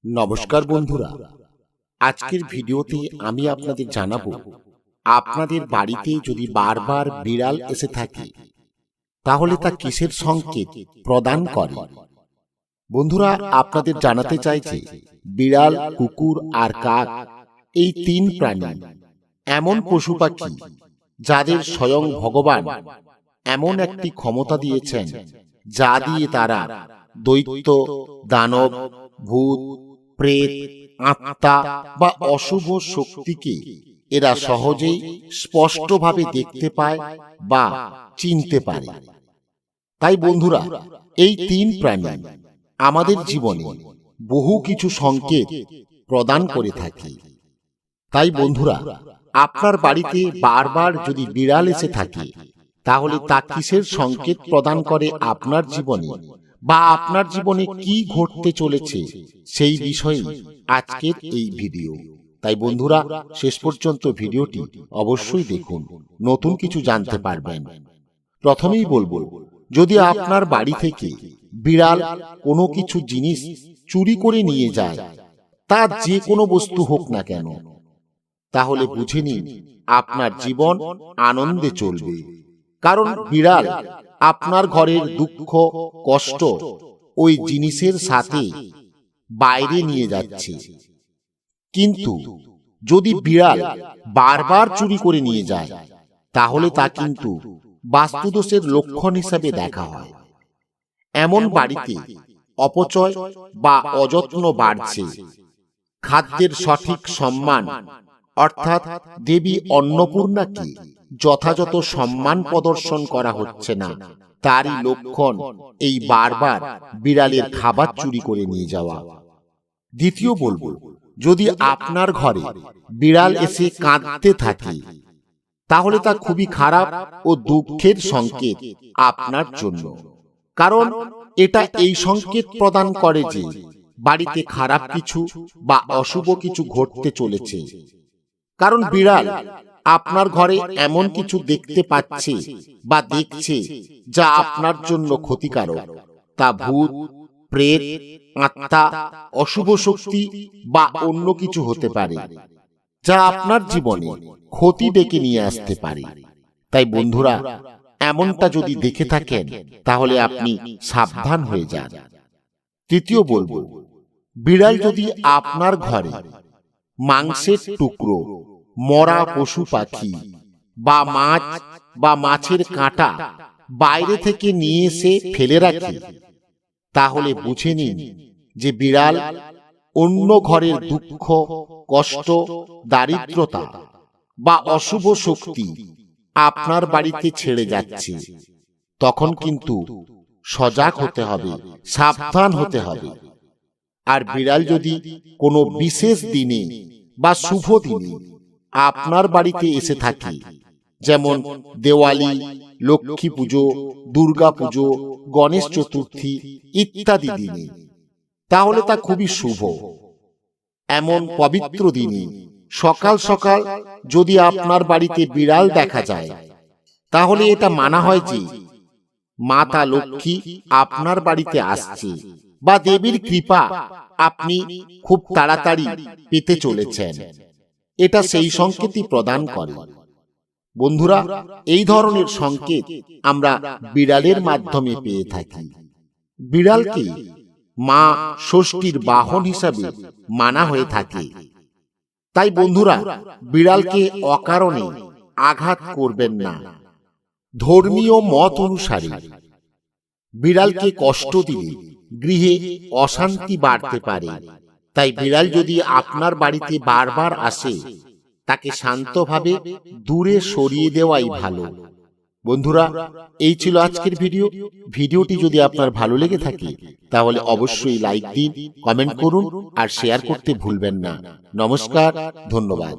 নমস্কার বন্ধুরা, আজকের ভিডিওতে আমি আপনাদের জানাবো আপনাদের বাড়িতে যদি বারবার বিড়াল এসে থাকে তাহলে তা কিসের সংকেত প্রদান করে। বন্ধুরা, আপনাদের জানাতে চাইছে বিড়াল, কুকুর আর কাক এই তিন প্রাণী এমন পশু পাখি যাদের স্বয়ং ভগবান এমন একটি ক্ষমতা দিয়েছেন যা দিয়ে তারা দৈত্য, দানব, ভূত, প্রেত, আত্মা বা অশুভ শক্তিকে এরা সহজেই স্পষ্টভাবে দেখতে পায় বা চিনতে পারে। তাই বন্ধুরা, এই তিন প্রাণী আমাদের জীবনে বহু কিছু সংকেত প্রদান করে থাকে। তাই বন্ধুরা, আপনার বাড়িতে বারবার যদি বিড়াল এসে থাকে তাহলে তা কিসের সংকেত প্রদান করে আপনার জীবনে, বা আপনার জীবনে কি ঘটতে চলেছে সেই বিষয়ে আজকের এই ভিডিও। তাই বন্ধুরা, শেষ পর্যন্ত ভিডিওটি অবশ্যই দেখুন, নতুন কিছু জানতে পারবেন। প্রথমেই বলবো, যদি আপনার বাড়ি থেকে বিড়াল কোনো কিছু জিনিস চুরি করে নিয়ে যায়, তা যে কোনো বস্তু হোক না কেন, তাহলে বুঝে নিন আপনার জীবন আনন্দে চলবে। কারণ বিড়াল আপনার ঘরের দুঃখ, কষ্ট ওই জিনিসের সাথে বাইরে নিয়ে যাচ্ছে। কিন্তু যদি বিড়াল বারবার চুরি করে নিয়ে যায় তাহলে তা কিন্তু বাস্তুদোষের লক্ষণ হিসাবে দেখা হয়। এমন বাড়িতে অপচয় বা অযত্ন বাড়ছে, খাদ্যের সঠিক সম্মান অর্থাৎ দেবী অন্নপূর্ণাকে যথাযথ সম্মান প্রদর্শন করা হচ্ছে না, তারই লক্ষণ এই বারবার বিড়ালের খাবার চুরি করে নিয়ে যাওয়া। দ্বিতীয় বলবো, যদি আপনার ঘরে বিড়াল এসে কাঁদতে থাকে তাহলে তা খুবই খারাপ ও দুঃখের সংকেত আপনার জন্য। কারণ এটা এই সংকেত প্রদান করে যে বাড়িতে খারাপ কিছু বা অশুভ কিছু ঘটতে চলেছে। কারণ বিড়াল আপনার ঘরে এমন কিছু দেখতে পাচ্ছে বা দেখছে যা আপনার জন্য ক্ষতিকারক। তা ভূত, প্রেত, আত্মা, অশুভ শক্তি বা অন্য কিছু হতে পারে যা আপনার জীবনে ক্ষতি ডেকে নিয়ে আসতে পারে। তাই বন্ধুরা, এমনটা যদি দেখে থাকেন তাহলে আপনি সাবধান হয়ে যান। তৃতীয় বলবো, বিড়াল যদি আপনার ঘরে মাংসের টুকরো, মরা পশু পাখি বা মাছ বা মাছের কাঁটা বাইরে থেকে নিয়ে এসে ফেলে রাখে, তাহলে বুঝে নিন যে বিড়াল অন্য ঘরের দুঃখ, কষ্ট, দারিদ্রতা বা অশুভ শক্তি আপনার বাড়িতে ছেড়ে যাচ্ছে। তখন কিন্তু সজাগ হতে হবে, সাবধান হতে হবে। আর বিড়াল যদি কোনো বিশেষ দিনে বা শুভ দিনে আপনার বাড়িতে এসে থাকে, যেমন দেওয়ালি, লক্ষ্মী পুজো, দুর্গা পুজো, গণেশ চতুর্থী ইত্যাদি দিনে, তাহলে তা খুবই শুভ। এমন পবিত্র দিনে সকাল সকাল যদি আপনার বাড়িতে বিড়াল দেখা যায় তাহলে এটা মানা হয় যে মাতা লক্ষ্মী আপনার বাড়িতে আসছে বা দেবীর কৃপা আপনি খুব তাড়াতাড়ি পেতে চলেছেন। এটা সেই সংকেতই প্রদান করে। বন্ধুরা, এই ধরনের সংকেত আমরা বিড়ালের মাধ্যমে পেয়ে থাকি। বিড়ালকে মা ষষ্ঠীর বাহন হিসাবে মানা হয়ে থাকে। তাই বন্ধুরা, বিড়ালকে অকারণে আঘাত করবেন না। ধর্মীয় মত অনুসারে বিড়ালকে কষ্ট দিলে গৃহে অশান্তি বাড়তে পারে। তাই বিড়াল যদি আপনার বাড়িতে বারবার আসে তাকে শান্তভাবে দূরে সরিয়ে দেওয়াই ভালো। বন্ধুরা, এই ছিল আজকের ভিডিও। ভিডিওটি যদি আপনার ভালো লেগে থাকে তাহলে অবশ্যই লাইক দিন, কমেন্ট করুন আর শেয়ার করতে ভুলবেন না। নমস্কার, ধন্যবাদ।